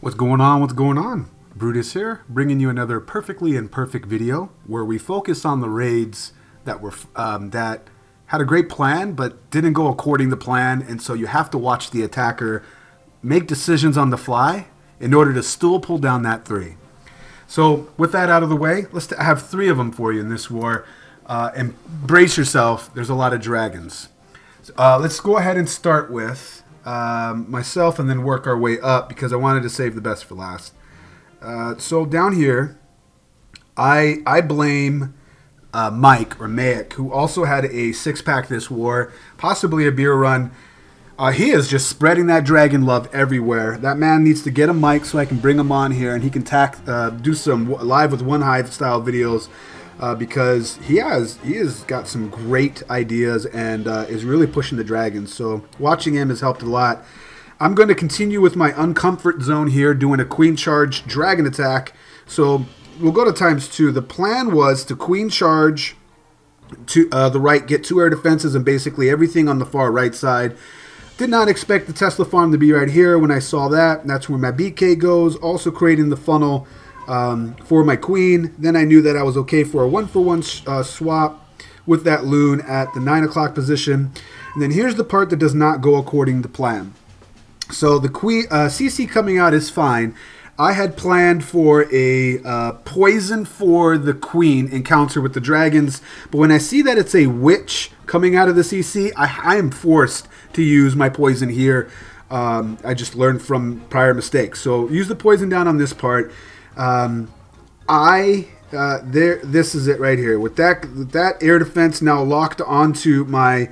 What's going on? What's going on? Brutus here, bringing you another perfectly imperfect video where we focus on the raids that were that had a great plan but didn't go according to plan, and so you have to watch the attacker make decisions on the fly in order to still pull down that 3. So with that out of the way, let's have 3 of them for you in this war, and brace yourself. There's a lot of dragons. Let's go ahead and start with myself and then work our way up because I wanted to save the best for last. So down here, I blame Mike or Mayak, who also had a 6-pack this war, possibly a beer run. He is just spreading that dragon love everywhere. That man needs to get a mic so I can bring him on here and he can do some live with one Hive style videos. Because he has got some great ideas and is really pushing the dragons. So watching him has helped a lot. I'm going to continue with my uncomfort zone here, doing a queen charge dragon attack. So we'll go to ×2. The plan was to queen charge to the right, get 2 air defenses and basically everything on the far right side. Did not expect the Tesla farm to be right here. When I saw that, that's where my BK goes. Also creating the funnel for my queen. Then I knew that I was okay for a 1-for-1 swap with that loon at the 9 o'clock position. And then here's the part that does not go according to plan. So the queen CC coming out is fine. I had planned for a poison for the queen encounter with the dragons, but when I see that it's a witch coming out of the CC, I am forced to use my poison here. I just learned from prior mistakes. So use the poison down on this part. This is it right here with that air defense now locked onto my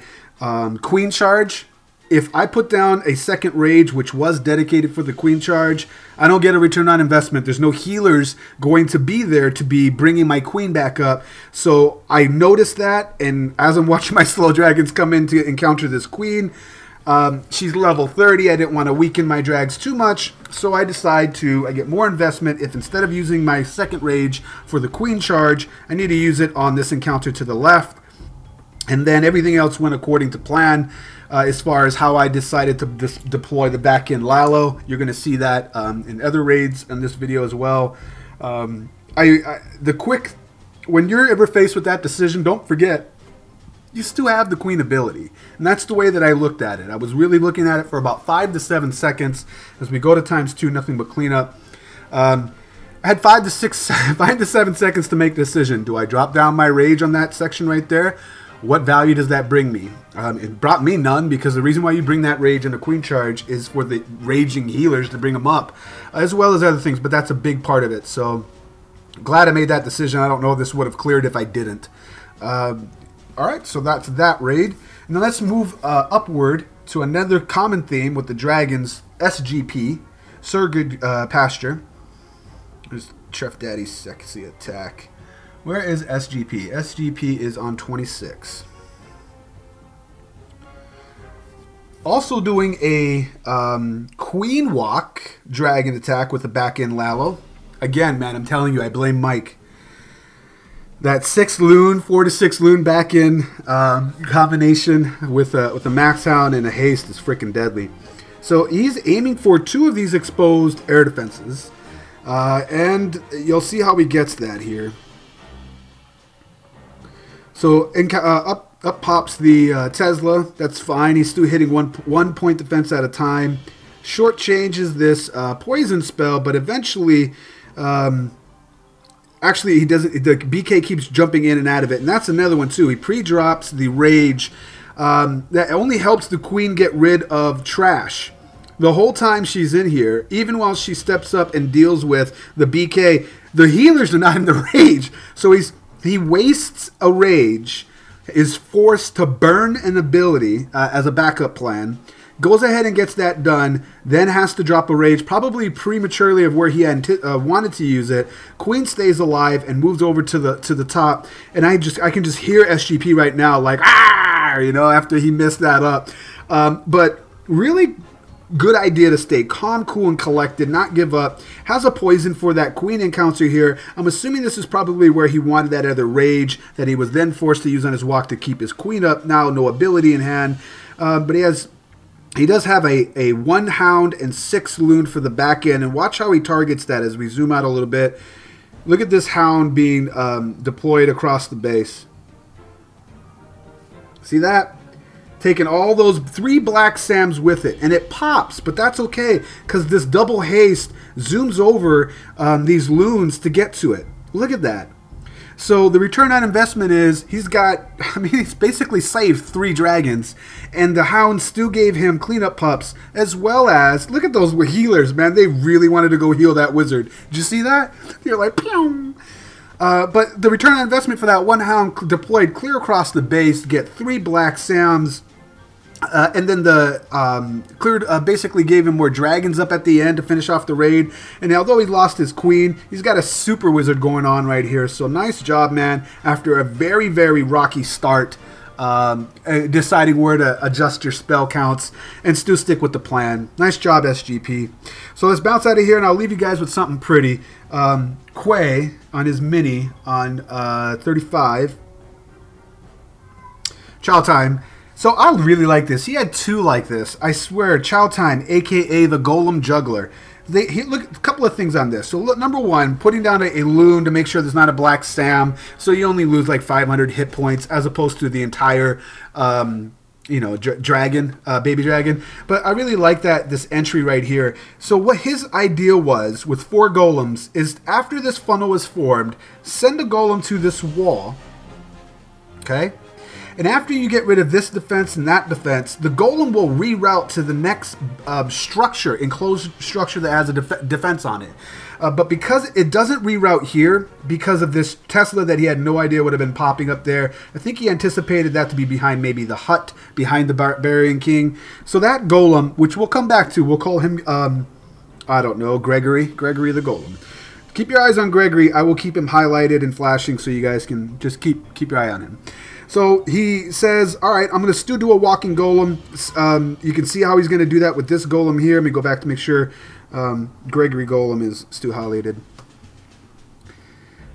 queen charge. If I put down a second rage, which was dedicated for the queen charge, I don't get a return on investment. There's no healers going to be there to be bringing my queen back up. So I noticed that, and as I'm watching my slow dragons come in to encounter this queen, she's level 30. I didn't want to weaken my drags too much, so I decide I get more investment if instead of using my second rage for the queen charge, I need to use it on this encounter to the left. And then everything else went according to plan as far as how I decided to deploy the back-end Lalo. You're going to see that in other raids in this video as well. When you're ever faced with that decision, don't forget, you still have the queen ability. And that's the way that I looked at it. I was really looking at it for about 5 to 7 seconds. As we go to ×2, nothing but cleanup. I had 5 to 7 seconds to make a decision. Do I drop down my rage on that section right there? What value does that bring me? It brought me none, because the reason why you bring that rage in a queen charge is for the raging healers to bring them up, as well as other things, but that's a big part of it. So glad I made that decision. I don't know if this would have cleared if I didn't. Alright, so that's that raid. And then let's move upward to another common theme with the dragons, SGP, Surgid Pasture. There's Chef Daddy's sexy attack. Where is SGP? SGP is on 26. Also doing a Queen Walk dragon attack with a back-end Lalo. Again, man, I'm telling you, I blame Mike. That 6 loon, 4 to 6 loon back-end combination with a Max Hound and a haste is freaking deadly. So he's aiming for 2 of these exposed air defenses. And you'll see how he gets that here. So up pops the Tesla. That's fine. He's still hitting one point defense at a time. Short changes this poison spell, but eventually, actually he doesn't. The BK keeps jumping in and out of it, and that's another one too. He pre-drops the rage. That only helps the queen get rid of trash. The whole time she's in here, even while she steps up and deals with the BK, the healers are not in the rage. So he wastes a rage, is forced to burn an ability as a backup plan, goes ahead and gets that done, then has to drop a rage, probably prematurely of where he had wanted to use it. Queen stays alive and moves over to the top, and I can just hear SGP right now, like, ah, you know, after he messed that up. But really good idea to stay calm, cool, and collected, not give up. Has a poison for that queen encounter here. I'm assuming this is probably where he wanted that other rage that he was then forced to use on his walk to keep his queen up. Now no ability in hand, but he has He does have a 1 hound and 6 loon for the back end, and watch how he targets that as we zoom out a little bit. Look at this hound being deployed across the base. See that? Taking all those 3 black Sams with it, and it pops, but that's okay because this double haste zooms over these loons to get to it. Look at that. So the return on investment is he's basically saved 3 dragons, and the hound still gave him cleanup pups, as well as, look at those healers, man. They really wanted to go heal that wizard. Did you see that? You're like, pew! But the return on investment for that 1 hound deployed clear across the base to get 3 black Sams. And then the cleared basically gave him more dragons up at the end to finish off the raid. And although he lost his queen, he's got a super wizard going on right here. So nice job, man. After a very, very rocky start, deciding where to adjust your spell counts and still stick with the plan. Nice job, SGP. So let's bounce out of here, and I'll leave you guys with something pretty. Kwei on his mini on 35. Chow time. So I really like this. He had 2 like this. I swear, Chow Time, a.k.a. the Golem Juggler. Look, a couple of things on this. So look, number 1, putting down a loon to make sure there's not a black Sam. So you only lose like 500 hit points as opposed to the entire, dragon, baby dragon. But I really like this entry right here. So what his idea was with 4 golems is after this funnel is formed, send a golem to this wall. Okay? And after you get rid of this defense and that defense, the golem will reroute to the next structure, enclosed structure that has a defense on it. But because it doesn't reroute here, because of this Tesla that he had no idea would have been popping up there, I think he anticipated that to be behind maybe the hut, behind the barbarian king. So that golem, which we'll come back to, we'll call him, I don't know, Gregory the golem. Keep your eyes on Gregory. I will keep him highlighted and flashing so you guys can just keep your eye on him. So he says, all right, I'm going to still do a walking golem. You can see how he's going to do that with this golem here. Let me go back to make sure Gregory golem is still highlighted.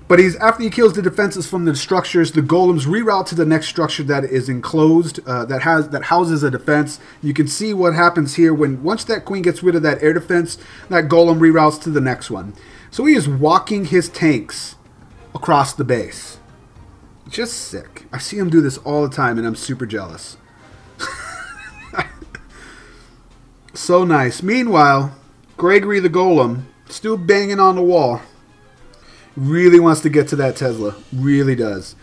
But after he kills the defenses from the structures, the golems reroute to the next structure that is enclosed, that houses a defense. You can see what happens here once that queen gets rid of that air defense, that golem reroutes to the next one. So he is walking his tanks across the base. Just sick. I see him do this all the time, and I'm super jealous. So nice. Meanwhile, Gregory the Golem, still banging on the wall, really wants to get to that Tesla. Really does.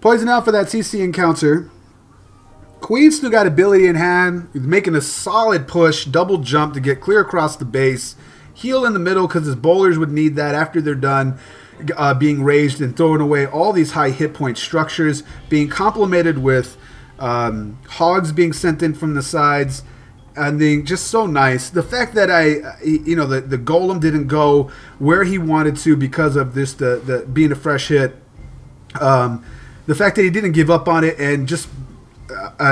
Poison out for that CC encounter. Queen still got ability in hand. He's making a solid push, double jump to get clear across the base. Heal in the middle because his bowlers would need that after they're done. Being raised and thrown away, all these high hit point structures being complemented with hogs being sent in from the sides, and then just so nice. The fact that the golem didn't go where he wanted to because of this the being a fresh hit. The fact that he didn't give up on it and just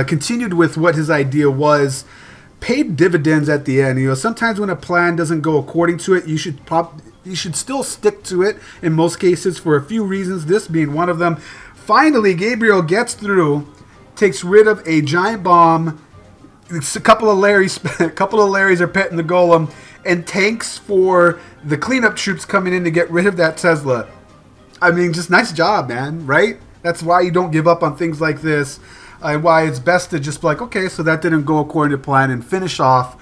continued with what his idea was, paid dividends at the end. Sometimes when a plan doesn't go according to it, you should still stick to it in most cases for a few reasons, this being one of them. Finally, Gabriel gets through, takes rid of a giant bomb. A couple of Larrys are petting the golem, and tanks for the cleanup troops coming in to get rid of that Tesla. I mean, just nice job, man, right? That's why you don't give up on things like this, and why it's best to just be like, okay, so that didn't go according to plan, and finish off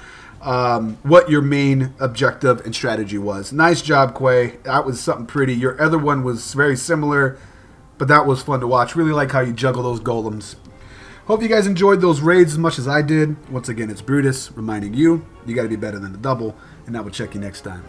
what your main objective and strategy was. Nice job, Kwei. That was something pretty. Your other one was very similar, but that was fun to watch. Really like how you juggle those golems. Hope you guys enjoyed those raids as much as I did. Once again, it's Brutus reminding you, you got to be better than the double, and I will check you next time.